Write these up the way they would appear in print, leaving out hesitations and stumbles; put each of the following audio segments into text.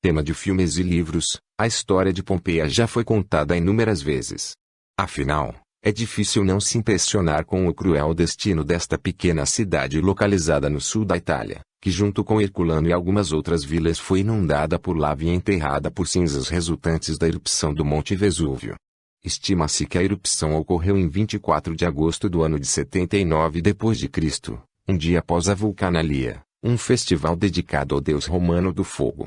Tema de filmes e livros, a história de Pompeia já foi contada inúmeras vezes. Afinal, é difícil não se impressionar com o cruel destino desta pequena cidade localizada no sul da Itália, que junto com Herculano e algumas outras vilas foi inundada por lava e enterrada por cinzas resultantes da erupção do Monte Vesúvio. Estima-se que a erupção ocorreu em 24 de agosto do ano de 79 d.C., um dia após a Vulcanalia, um festival dedicado ao deus romano do fogo.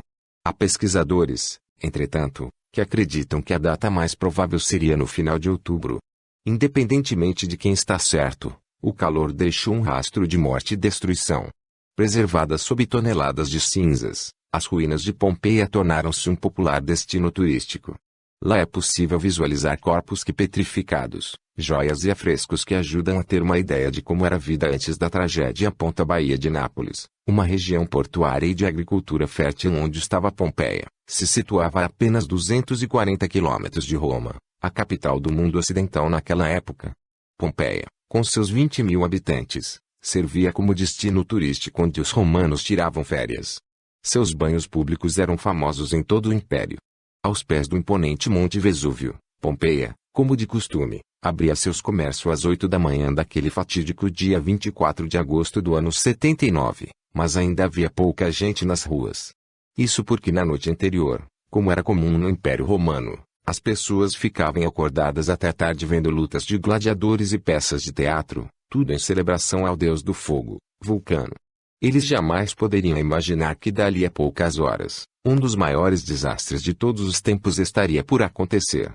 Há pesquisadores, entretanto, que acreditam que a data mais provável seria no final de outubro. Independentemente de quem está certo, o calor deixou um rastro de morte e destruição. Preservadas sob toneladas de cinzas, as ruínas de Pompeia tornaram-se um popular destino turístico. Lá é possível visualizar corpos petrificados, joias e afrescos que ajudam a ter uma ideia de como era a vida antes da tragédia. A Baía de Nápoles, uma região portuária e de agricultura fértil onde estava Pompeia, se situava a apenas 240 quilômetros de Roma, a capital do mundo ocidental naquela época. Pompeia, com seus 20 mil habitantes, servia como destino turístico onde os romanos tiravam férias. Seus banhos públicos eram famosos em todo o império. Aos pés do imponente Monte Vesúvio, Pompeia, como de costume, abria seus comércios às 8 da manhã daquele fatídico dia 24 de agosto do ano 79, mas ainda havia pouca gente nas ruas. Isso porque na noite anterior, como era comum no Império Romano, as pessoas ficavam acordadas até tarde vendo lutas de gladiadores e peças de teatro, tudo em celebração ao deus do fogo, Vulcano. Eles jamais poderiam imaginar que dali a poucas horas, um dos maiores desastres de todos os tempos estaria por acontecer.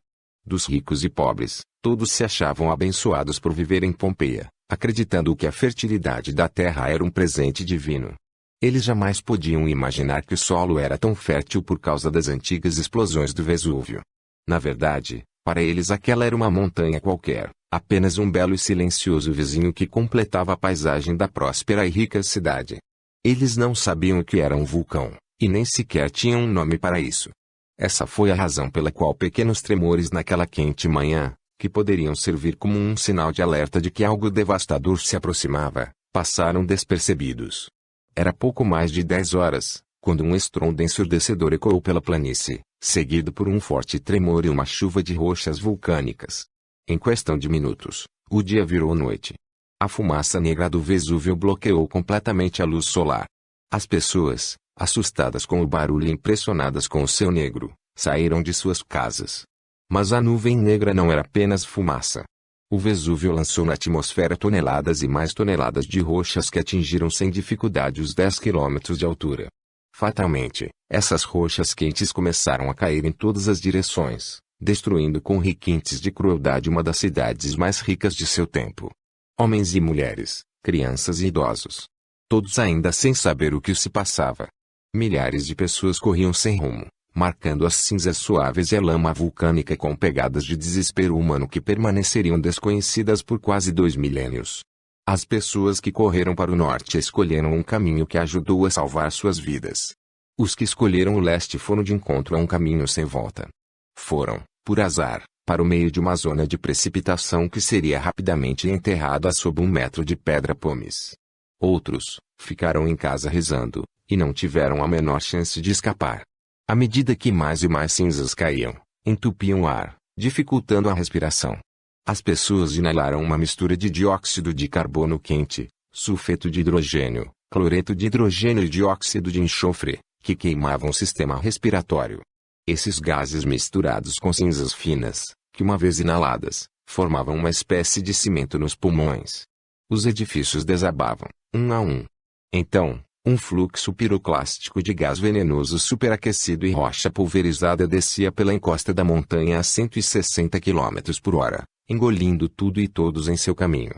Dos ricos e pobres, todos se achavam abençoados por viver em Pompeia, acreditando que a fertilidade da terra era um presente divino. Eles jamais podiam imaginar que o solo era tão fértil por causa das antigas explosões do Vesúvio. Na verdade, para eles aquela era uma montanha qualquer, apenas um belo e silencioso vizinho que completava a paisagem da próspera e rica cidade. Eles não sabiam o que era um vulcão, e nem sequer tinham um nome para isso. Essa foi a razão pela qual pequenos tremores naquela quente manhã, que poderiam servir como um sinal de alerta de que algo devastador se aproximava, passaram despercebidos. Era pouco mais de 10 horas, quando um estrondo ensurdecedor ecoou pela planície, seguido por um forte tremor e uma chuva de rochas vulcânicas. Em questão de minutos, o dia virou noite. A fumaça negra do Vesúvio bloqueou completamente a luz solar. As pessoas, assustadas com o barulho e impressionadas com o céu negro, saíram de suas casas. Mas a nuvem negra não era apenas fumaça. O Vesúvio lançou na atmosfera toneladas e mais toneladas de rochas que atingiram sem dificuldade os 10 quilômetros de altura. Fatalmente, essas rochas quentes começaram a cair em todas as direções, destruindo com requintes de crueldade uma das cidades mais ricas de seu tempo. Homens e mulheres, crianças e idosos. Todos ainda sem saber o que se passava. Milhares de pessoas corriam sem rumo, marcando as cinzas suaves e a lama vulcânica com pegadas de desespero humano que permaneceriam desconhecidas por quase 2 milênios. As pessoas que correram para o norte escolheram um caminho que ajudou a salvar suas vidas. Os que escolheram o leste foram de encontro a um caminho sem volta. Foram, por azar, para o meio de uma zona de precipitação que seria rapidamente enterrada sob 1 metro de pedra pomes. Outros, ficaram em casa rezando, e não tiveram a menor chance de escapar. À medida que mais e mais cinzas caíam, entupiam o ar, dificultando a respiração. As pessoas inalaram uma mistura de dióxido de carbono quente, sulfeto de hidrogênio, cloreto de hidrogênio e dióxido de enxofre, que queimavam o sistema respiratório. Esses gases misturados com cinzas finas, que uma vez inaladas, formavam uma espécie de cimento nos pulmões. Os edifícios desabavam, um a um. Então, um fluxo piroclástico de gás venenoso superaquecido e rocha pulverizada descia pela encosta da montanha a 160 km por hora, engolindo tudo e todos em seu caminho.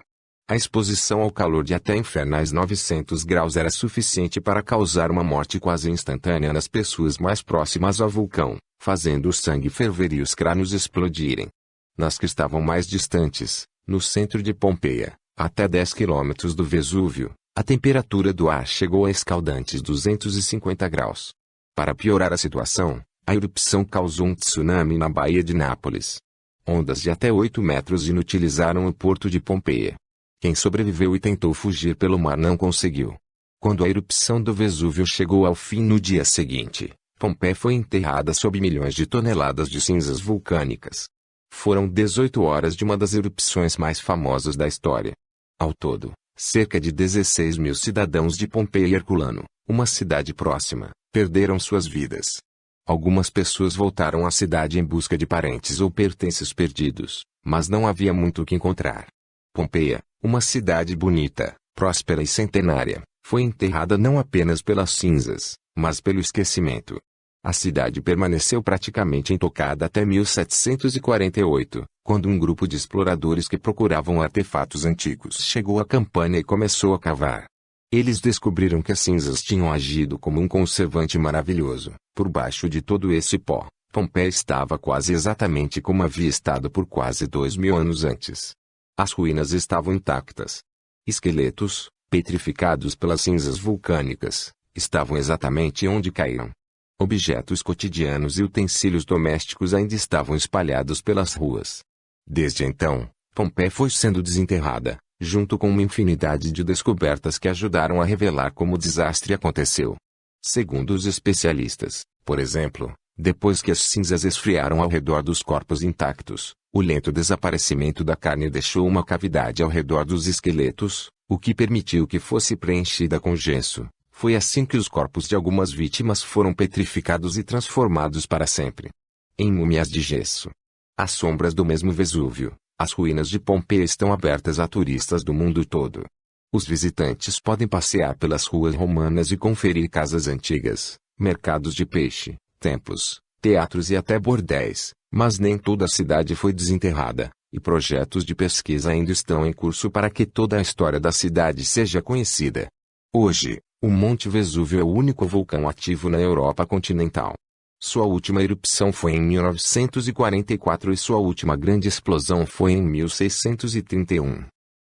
A exposição ao calor de até infernais 900 graus era suficiente para causar uma morte quase instantânea nas pessoas mais próximas ao vulcão, fazendo o sangue ferver e os crânios explodirem. Nas que estavam mais distantes, no centro de Pompeia, até 10 quilômetros do Vesúvio, a temperatura do ar chegou a escaldantes 250 graus. Para piorar a situação, a erupção causou um tsunami na Baía de Nápoles. Ondas de até 8 metros inutilizaram o porto de Pompeia. Quem sobreviveu e tentou fugir pelo mar não conseguiu. Quando a erupção do Vesúvio chegou ao fim no dia seguinte, Pompeia foi enterrada sob milhões de toneladas de cinzas vulcânicas. Foram 18 horas de uma das erupções mais famosas da história. Ao todo, cerca de 16 mil cidadãos de Pompeia e Herculano, uma cidade próxima, perderam suas vidas. Algumas pessoas voltaram à cidade em busca de parentes ou pertences perdidos, mas não havia muito o que encontrar. Pompeia, uma cidade bonita, próspera e centenária, foi enterrada não apenas pelas cinzas, mas pelo esquecimento. A cidade permaneceu praticamente intocada até 1748, quando um grupo de exploradores que procuravam artefatos antigos chegou à Campânia e começou a cavar. Eles descobriram que as cinzas tinham agido como um conservante maravilhoso. Por baixo de todo esse pó, Pompeia estava quase exatamente como havia estado por quase 2000 anos antes. As ruínas estavam intactas. Esqueletos, petrificados pelas cinzas vulcânicas, estavam exatamente onde caíram. Objetos cotidianos e utensílios domésticos ainda estavam espalhados pelas ruas. Desde então, Pompeia foi sendo desenterrada, junto com uma infinidade de descobertas que ajudaram a revelar como o desastre aconteceu. Segundo os especialistas, por exemplo, depois que as cinzas esfriaram ao redor dos corpos intactos, o lento desaparecimento da carne deixou uma cavidade ao redor dos esqueletos, o que permitiu que fosse preenchida com gesso. Foi assim que os corpos de algumas vítimas foram petrificados e transformados para sempre em múmias de gesso. Às sombras do mesmo Vesúvio, as ruínas de Pompeia estão abertas a turistas do mundo todo. Os visitantes podem passear pelas ruas romanas e conferir casas antigas, mercados de peixe, templos, teatros e até bordéis, mas nem toda a cidade foi desenterrada, e projetos de pesquisa ainda estão em curso para que toda a história da cidade seja conhecida. Hoje, o Monte Vesúvio é o único vulcão ativo na Europa continental. Sua última erupção foi em 1944 e sua última grande explosão foi em 1631.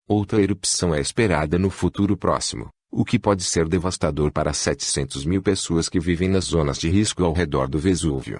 Outra erupção é esperada no futuro próximo, o que pode ser devastador para 700 mil pessoas que vivem nas zonas de risco ao redor do Vesúvio.